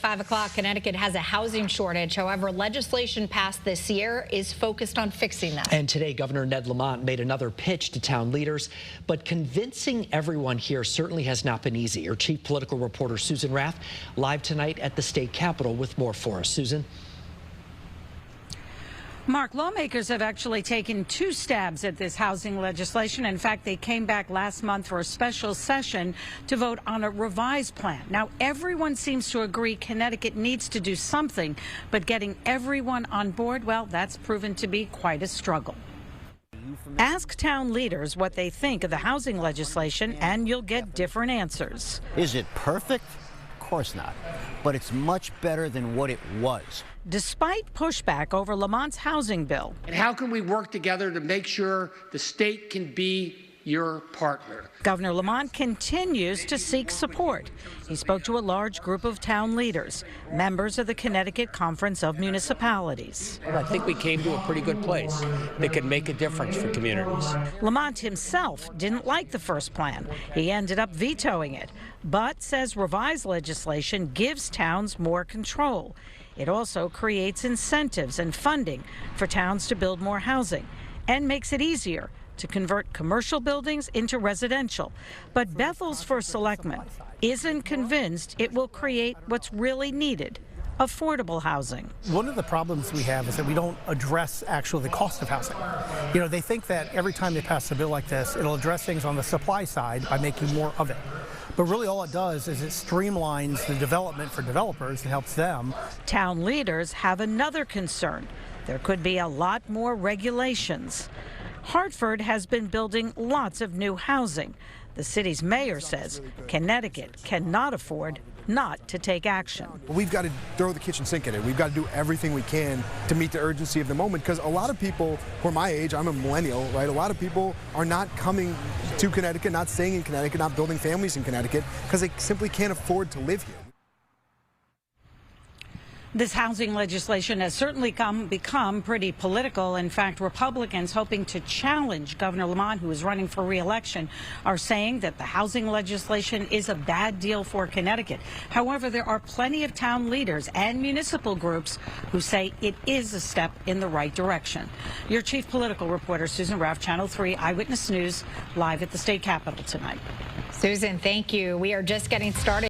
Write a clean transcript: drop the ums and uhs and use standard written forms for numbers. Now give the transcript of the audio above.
5 o'clock, Connecticut has a housing shortage. However, legislation passed this year is focused on fixing that. And today, Governor Ned Lamont made another pitch to town leaders, but convincing everyone here certainly has not been easy. Our chief political reporter, Susan Rath, live tonight at the state capitol with more for us. Susan. Mark, lawmakers have actually taken two stabs at this housing legislation. In fact, they came back last month for a special session to vote on a revised plan. Now, everyone seems to agree Connecticut needs to do something, but getting everyone on board, well, that's proven to be quite a struggle. Ask town leaders what they think of the housing legislation, and you'll get different answers. Is it perfect? Of course not. But it's much better than what it was. Despite pushback over Lamont's housing bill. And how can we work together to make sure the state can be your partner? Governor Lamont continues to seek support. He spoke to a large group of town leaders, members of the Connecticut Conference of Municipalities. I think we came to a pretty good place that could make a difference for communities. Lamont himself didn't like the first plan. He ended up vetoing it, but says revised legislation gives towns more control. It also creates incentives and funding for towns to build more housing and makes it easier to convert commercial buildings into residential. But Bethel's first selectman isn't convinced it will create what's really needed: affordable housing. One of the problems we have is that we don't address actually the cost of housing. You know, they think that every time they pass a bill like this, it'll address things on the supply side by making more of it. But really all it does is it streamlines the development for developers and helps them. Town leaders have another concern. There could be a lot more regulations. Hartford has been building lots of new housing. The city's mayor says Connecticut cannot afford not to take action. We've got to throw the kitchen sink at it. We've got to do everything we can to meet the urgency of the moment, because a lot of people who are my age, I'm a millennial, right? A lot of people are not coming to Connecticut, not staying in Connecticut, not building families in Connecticut, because they simply can't afford to live here. This housing legislation has certainly become pretty political. In fact, Republicans hoping to challenge Governor Lamont, who is running for re-election, are saying that the housing legislation is a bad deal for Connecticut. However, there are plenty of town leaders and municipal groups who say it is a step in the right direction. Your chief political reporter, Susan Rath, Channel 3 Eyewitness News, live at the state capitol tonight. Susan, thank you. We are just getting started.